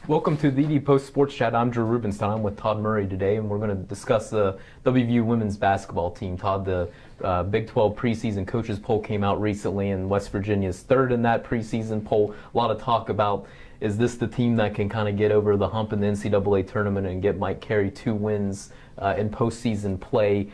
Welcome to the Post Sports Chat. I'm Drew Rubenstein. I'm with Todd Murray today, and we're going to discuss the WVU women's basketball team. Todd, the Big 12 preseason coaches poll came out recently, and West Virginia's third in that preseason poll. A lot of talk about, is this the team that can kind of get over the hump in the NCAA tournament and get Mike Carey 2 wins in postseason play?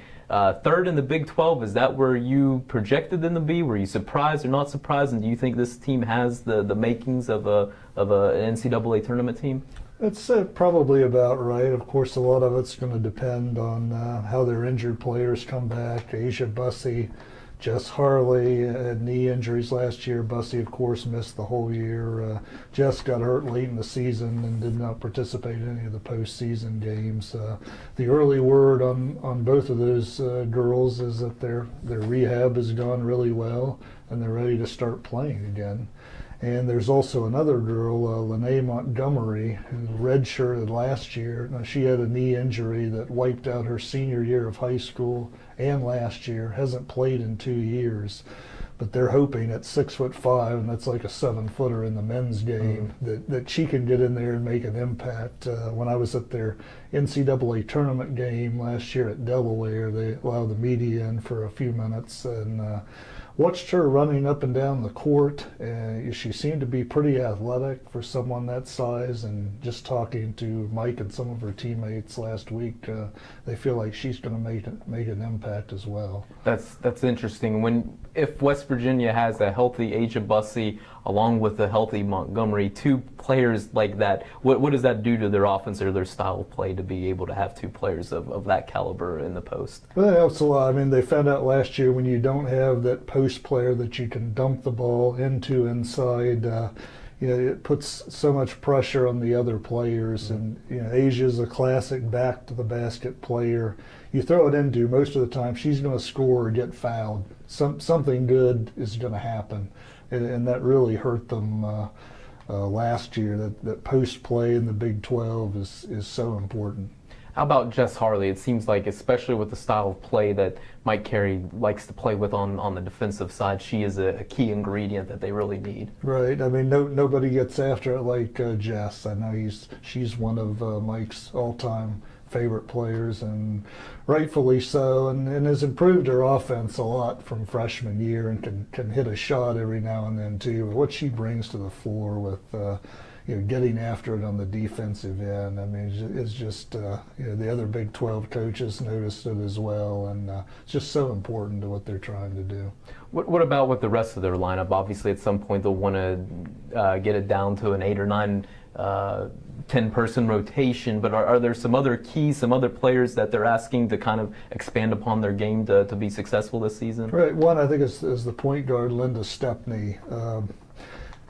Third in the Big 12, is that where you projected them to be? Were you surprised or not surprised? And do you think this team has the makings of an NCAA tournament team? It's probably about right. Of course, a lot of it's going to depend on how their injured players come back. Asia Bussey, Jess Harley had knee injuries last year. Bussey, of course, missed the whole year. Jess got hurt late in the season and did not participate in any of the postseason games. The early word on both of those girls is that their rehab has gone really well and they're ready to start playing again. And there's also another girl, Lene Montgomery, who redshirted last year. Now, she had a knee injury that wiped out her senior year of high school and last year, hasn't played in 2 years. But they're hoping at 6'5", and that's like a 7-footer in the men's game, that she can get in there and make an impact. When I was at their NCAA tournament game last year at Delaware, they allowed the media in for a few minutes and watched her running up and down the court. She seemed to be pretty athletic for someone that size, and just talking to Mike and some of her teammates last week, they feel like she's going to make an impact as well. That's interesting. If West Virginia has a healthy Asia Bussey along with a healthy Montgomery, 2 players like that, what does that do to their offense or their style of play to be able to have 2 players of that caliber in the post? Well, that helps a lot. I mean, they found out last year when you don't have that post player that you can dump the ball into inside, it puts so much pressure on the other players. And Asia's a classic back to the basket player. You throw it into, most of the time she's going to score or get fouled. Something good is going to happen, and that really hurt them last year. That post play in the Big 12 is so important. How about Jess Harley? It seems like, especially with the style of play that Mike Carey likes to play with on the defensive side, she is a key ingredient that they really need. Right. I mean, nobody gets after it like Jess. I know she's one of Mike's all-time favorite players, and rightfully so, and has improved her offense a lot from freshman year, and can hit a shot every now and then too. But what she brings to the floor with getting after it on the defensive end, I mean, it's just the other Big 12 coaches noticed it as well, and it's just so important to what they're trying to do. What about with the rest of their lineup? Obviously, at some point they'll want to get it down to an 8 or 9 10-person rotation, but are there some other keys, some other players that they're asking to kind of expand upon their game to be successful this season? Right. One, I think, is the point guard, Linda Stepney.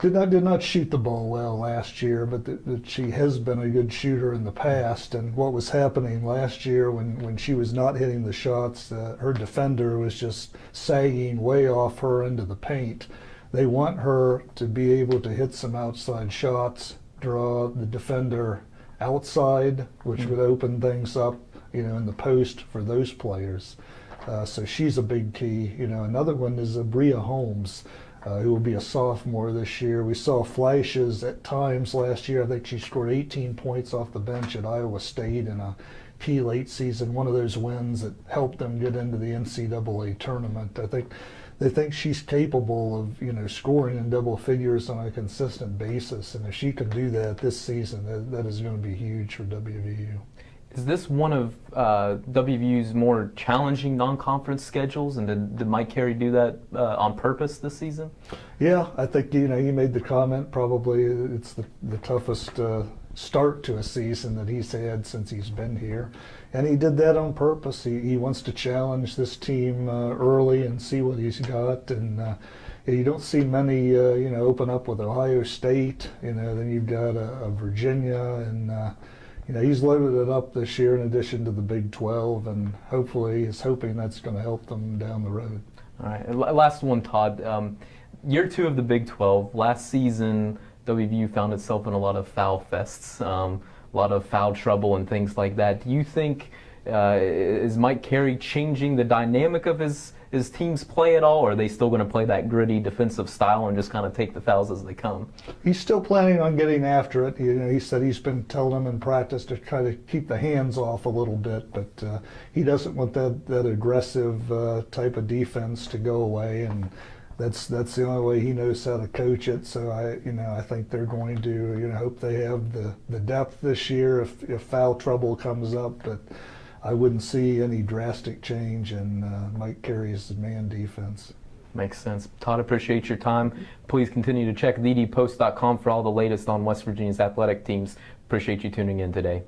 Did not shoot the ball well last year, but she has been a good shooter in the past. And what was happening last year when she was not hitting the shots, her defender was just sagging way off her into the paint. They want her to be able to hit some outside shots, draw the defender outside, which would open things up, in the post for those players. So she's a big key. Another one is Bria Holmes, who will be a sophomore this year. We saw flashes at times last year. I think she scored 18 points off the bench at Iowa State in a key late season, one of those wins that helped them get into the NCAA tournament. I think they think she's capable of scoring in double figures on a consistent basis, and if she can do that this season, that is going to be huge for WVU. Is this one of WVU's more challenging non-conference schedules, and did Mike Carey do that on purpose this season? Yeah, I think he made the comment. Probably it's the toughest start to a season that he's had since he's been here, and he did that on purpose. He wants to challenge this team early and see what he's got, and you don't see many open up with Ohio State. Then you've got a Virginia, and he's loaded it up this year in addition to the Big 12, and hopefully he's hoping that's going to help them down the road. All right, last one, Todd. Year 2 of the Big 12. Last season, WVU found itself in a lot of foul fests, a lot of foul trouble and things like that. Do you think Is Mike Carey changing the dynamic of his team's play at all, or are they still going to play that gritty defensive style and just kind of take the fouls as they come? He's still planning on getting after it. He said he's been telling them in practice to try to keep the hands off a little bit, but he doesn't want that aggressive type of defense to go away, and that's the only way he knows how to coach it. So I think they're going to hope they have the depth this year if foul trouble comes up, but I wouldn't see any drastic change in Mike Carey's man defense. Makes sense. Todd, appreciate your time. Please continue to check thedpost.com for all the latest on West Virginia's athletic teams. Appreciate you tuning in today.